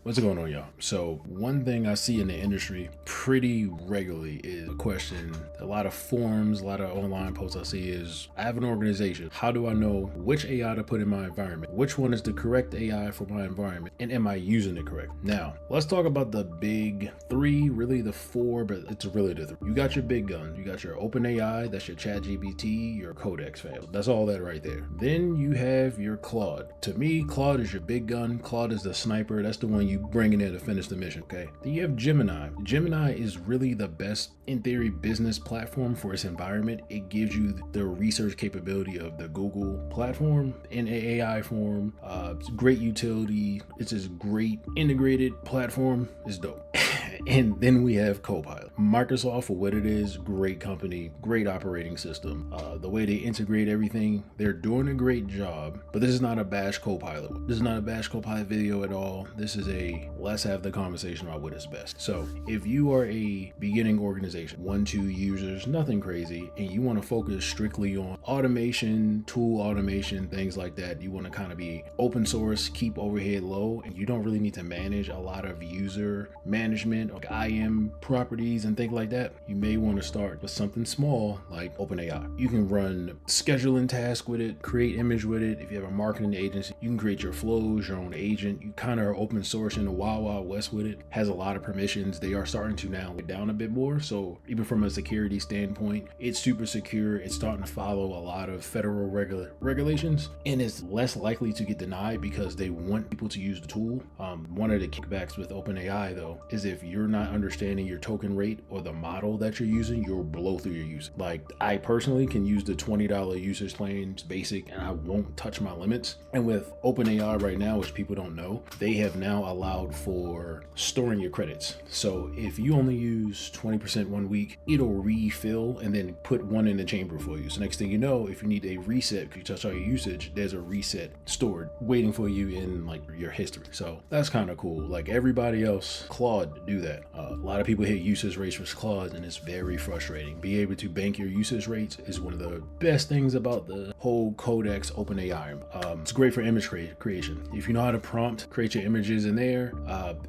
What's going on, y'all? So one thing I see in the industry pretty regularly is a question, a lot of forums, a lot of online posts I see is, I have an organization. How do I know which AI to put in my environment? Which one is the correct AI for my environment? And am I using it correct? Now, let's talk about the big three, really the four, but it's really the three. You got your big gun. You got your OpenAI, that's your ChatGPT, your Codex fam. That's all that right there. Then you have your Claude. To me, Claude is your big gun. Claude is the sniper. That's the one you bring in there to finish the mission, okay? Then you have Gemini. Gemini is really the best, in theory, business platform for its environment. It gives you the research capability of the Google platform in AI form. It's great utility. It's this great integrated platform. It's dope. And then we have Copilot. Microsoft, for what it is, great company, great operating system. The way they integrate everything, they're doing a great job. But this is not a bash Copilot. This is not a bash Copilot video at all. This is a let's have the conversation about what is best. So if you are a beginning organization, 1-2 users, nothing crazy, and you want to focus strictly on automation, tool automation, things like that, you want to kind of be open source, keep overhead low, and you don't really need to manage a lot of user management, like IAM properties and things like that, you may want to start with something small like OpenAI. You can run scheduling tasks with it, create image with it. If you have a marketing agency, you can create your flows, your own agent. You kind of are open source in the wild, wild west with it. Has a lot of permissions. They are starting to now get down a bit more. So even from a security standpoint, it's super secure. It's starting to follow a lot of federal regulations, and it's less likely to get denied because they want people to use the tool. One of the kickbacks with OpenAI though is if you're not understanding your token rate or the model that you're using, you'll blow through your use. Like I personally can use the $20 usage plan basic and I won't touch my limits. And with OpenAI right now, which people don't know, they have now allowed for storing your credits. So if you only use 20% 1 week, it'll refill and then put one in the chamber for you. So next thing you know, if you need a reset, if you touch all your usage, there's a reset stored waiting for you in like your history. So that's kind of cool. Like everybody else, Claude do that. A lot of people hit usage rates for Claude and it's very frustrating. Be able to bank your usage rates is one of the best things about the whole Codex OpenAI. It's great for image creation. If you know how to prompt, create your images in there,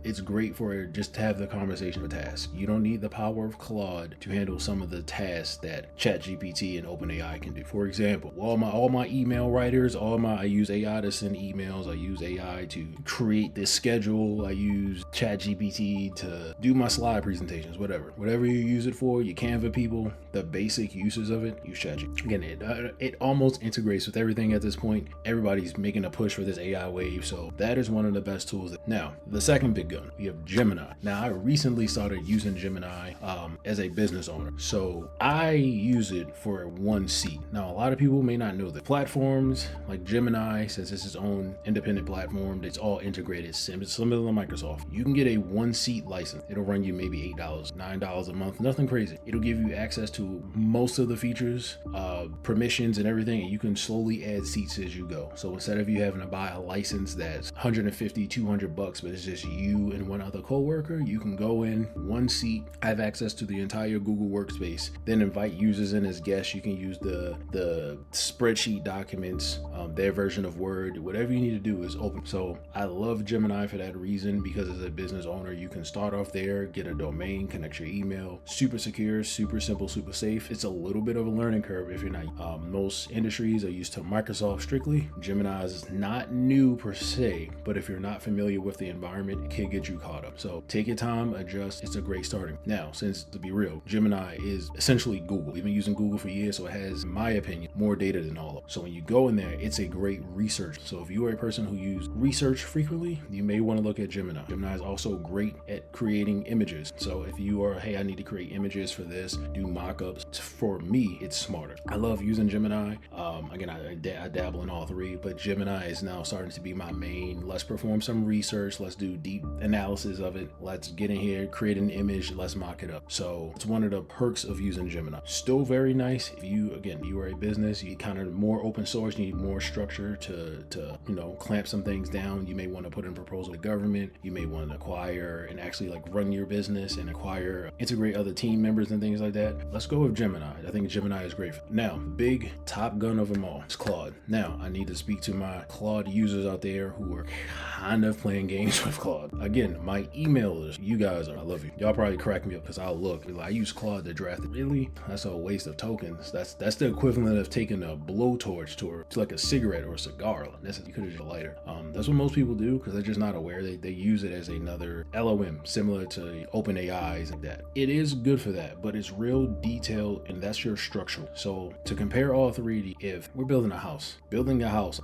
it's great for just to have the conversation of tasks. You don't need the power of Claude to handle some of the tasks that ChatGPT and OpenAI can do. For example, all my email writers, I use AI to send emails. I use AI to create this schedule. I use ChatGPT to do my slide presentations, whatever you use it for, your Canva people, the basic uses of it, use ChatGPT. Again, it almost integrates with everything at this point. Everybody's making a push for this AI wave, so that is one of the best tools. Now, the second big gun, we have Gemini. Now, I recently started using Gemini as a business owner, so I use it for one seat. Now, a lot of people may not know the platforms like Gemini, since it's its own independent platform, it's all integrated, similar to Microsoft. You can get a one seat license. It'll run you maybe $8, $9 a month, nothing crazy. It'll give you access to most of the features, permissions and everything, and you can slowly add seats as you go. So instead of you having to buy a license that's $150, $200, but it's just you and one other coworker, you can go in one seat, have access to the entire Google Workspace, then invite users in as guests. You can use the spreadsheet documents, their version of Word, whatever you need to do is open. So I love Gemini for that reason, because as a business owner, you can start off there, get a domain, connect your email, super secure, super simple, super safe. It's a little bit of a learning curve if you're not. Most industries are used to Microsoft strictly. Gemini is not new per se, but if you're not familiar with the environment, it can get you caught up. So take your time, adjust. It's a great starting. Now, since to be real, Gemini is essentially Google. We've been using Google for years, so it has, in my opinion, more data than all of them. So when you go in there, it's a great research. So if you are a person who uses research frequently, you may want to look at Gemini. Gemini is also great at creating images. So if you are, hey, I need to create images for this, do mock-ups. For me, it's smarter. I love using Gemini. Again, I dabble in all three, but Gemini is now starting to be my main. Let's perform some research. Let's do deep analysis of it. Let's get in here, create an image. Let's mock it up. So it's one of the perks of using Gemini. Still very nice. If you are a business, you kind of more open source, you need more structure to clamp some things down. You may want to put in a proposal to government. You may want to acquire and actually like run your business and integrate other team members and things like that, let's go with Gemini. I think Gemini is great. Now, big top gun of them all is Claude. Now, I need to speak to my Claude users out there who are kind of playing games with Claude. Again, my emailers, you guys I love you. Y'all probably crack me up because I'll look. I use Claude to draft it. Really? That's a waste of tokens. That's the equivalent of taking a blowtorch to like a cigarette or a cigar. You could have just a lighter. That's what most people do because they're just not aware. They use it as another LLM, similar to OpenAI's like that. It is good for that, but it's real detailed, and that's your structure. So to compare all three, if we're building a house,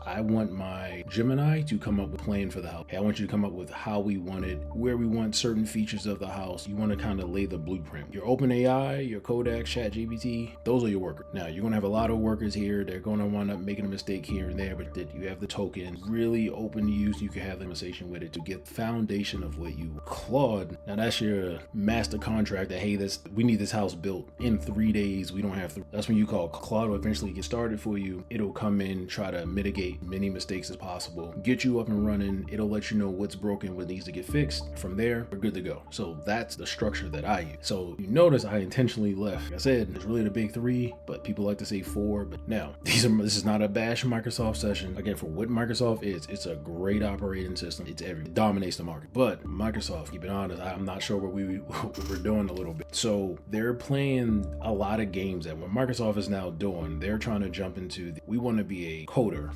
I want my Gemini to come up with a plan for the house. Hey, I want you to come up with how we want it, where we want certain features of the house. You want to kind of lay the blueprint. Your OpenAI, your Codex, ChatGPT, those are your workers. Now, you're going to have a lot of workers here. They're going to wind up making a mistake here and there, but you have the token really open to use. You can have the conversation with it to get the foundation of what you Claude. Now, that's your master contract that, hey, we need this house built in 3 days. We don't have to. That's when you call Claude will eventually get started for you. It'll come in, try to mitigate many mistakes as possible, get you up and running. It'll let you know what's broken, what needs to get fixed. From there, we're good to go. So that's the structure that I use. So you notice I intentionally left. Like I said, it's really the big three, but people like to say four. But now, this is not a bash Microsoft session. Again, for what Microsoft is, it's a great operating system. It dominates the market. But Microsoft, keep it honest, I'm not sure what we're doing a little bit. So they're playing a lot of games that what Microsoft is now doing, they're trying to jump into, we want to be a coder.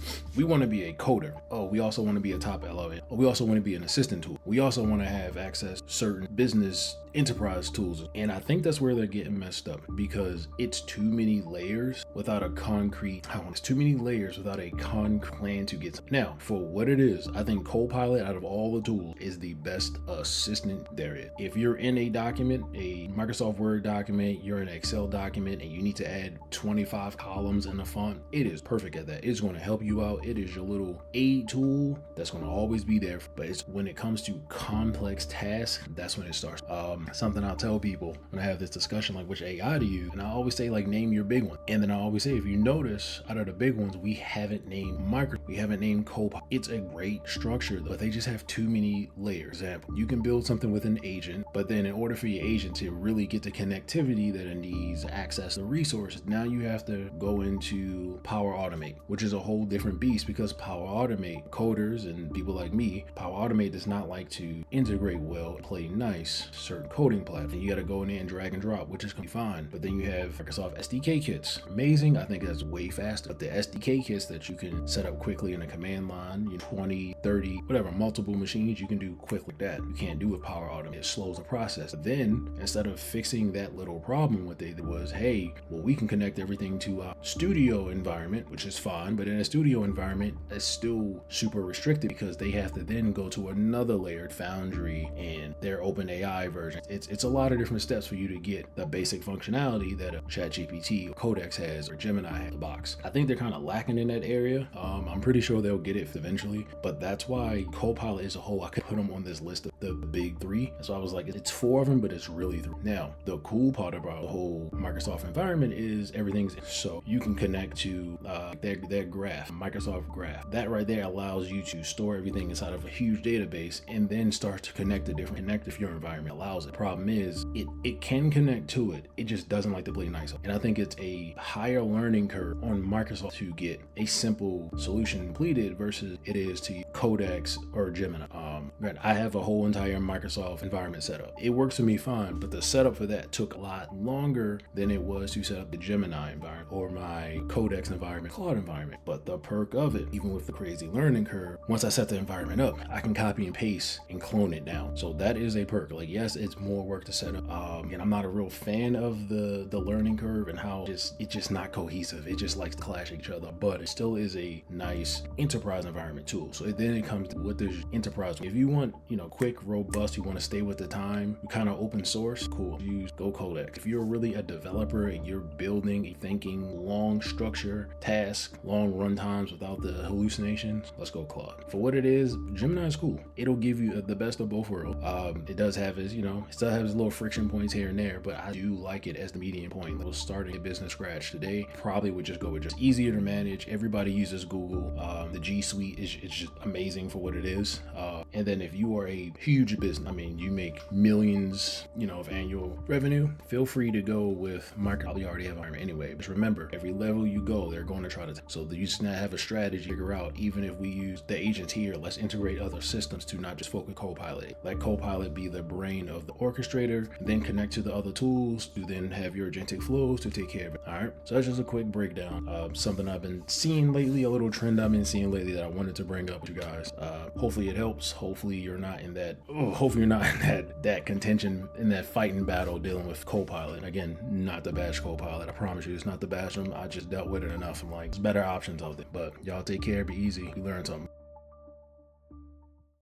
Oh, we also want to be a top LLM. Oh, we also want to be an assistant tool. We also want to have access to certain business enterprise tools. And I think that's where they're getting messed up because it's too many layers without a concrete plan to get. Now, for what it is, I think Copilot out of all the tools is the best assistant there is. If you're in a document, a Microsoft Word document, you're in an Excel document, and you need to add 25 columns in the font, it is perfect at that. It's going to help you out. It is your little aid tool that's going to always be there. But it's when it comes to complex tasks, that's when it starts. Something I'll tell people when I have this discussion, like which AI to use, and I always say like name your big one. And then I always say, if you notice, out of the big ones, we haven't named we haven't named Copilot. It's a great structure, but they just have too many layers. Example, you can build something with an agent, but then in order for your agent to really get the connectivity that it needs, access the resources, now you have to go into Power Automate, which is a whole different beast because Power Automate, coders and people like me, Power Automate does not like to integrate well, play nice, certain coding platform. You got to go in there and drag and drop, which is going to be fine. But then you have Microsoft SDK kits. Amazing. I think that's way faster. But the SDK kits that you can set up quickly in a command line, 20, 30, whatever, multiple machines, you can do quick with that. You can't do with Power Automate. It slows the process. But then, instead of fixing that little problem, what they did was, hey, well, we can connect everything to a studio environment, which is fine. But in a studio environment, it's still super restricted because they have to then go to another layered Foundry and their OpenAI version. It's a lot of different steps for you to get the basic functionality that a ChatGPT or Codex has or Gemini has in the box. I think they're kind of lacking in that area. I'm pretty sure they'll get it eventually, but that's why Copilot as a whole, I could put them on this list of the big three. So I was like, it's four of them, but it's really three. Now, the cool part about the whole Microsoft environment is everything's so you can connect to their graph, Microsoft Graph. That right there allows you to store everything inside of a huge database and then start to connect if your environment allows it. Problem is, it can connect to it. It just doesn't like to play nice. And I think it's a higher learning curve on Microsoft to get a simple solution completed versus it is to Codex or Gemini. I have a whole entire Microsoft environment set up. It works for me fine, but the setup for that took a lot longer than it was to set up the Gemini environment or my Codex environment, Claude environment. But the perk of it, even with the crazy learning curve, once I set the environment up, I can copy and paste and clone it down. So that is a perk. Like, yes, it's more work to set up. And I'm not a real fan of the learning curve and how it's just not cohesive. It just likes to clash each other, but it still is a nice enterprise environment tool. So then it comes to what does enterprise. If you want, quick, robust, you want to stay with the time, you kind of open source, cool. Go Codex. If you're really a developer and you're building a thinking long structure, task, long run times without the hallucinations, let's go Claude. For what it is, Gemini is cool. It'll give you the best of both worlds. It does have its, it still has little friction points here and there, but I do like it as the median point. It was starting a business scratch today. Probably would just go with just easier to manage. Everybody uses Google. The G Suite is just amazing for what it is. And And then if you are a huge business, I mean, you make millions, of annual revenue, feel free to go with Microsoft. Probably already have Iron anyway. But remember, every level you go, they're going to try to. So you just not have a strategy to figure out, even if we use the agents here, let's integrate other systems to not just focus Copilot. Let Copilot be the brain of the orchestrator, and then connect to the other tools to then have your agentic flows to take care of it. All right. So that's just a quick breakdown of something I've been seeing lately, a little trend I've been seeing lately that I wanted to bring up with you guys. Hopefully it helps. Hopefully you're not in that. Hopefully you're not in that contention, in that fighting battle dealing with Copilot. Again, not to bash Copilot. I promise you, it's not to bash them. I just dealt with it enough. I'm like, there's better options out there. But y'all take care. Be easy. You learn something.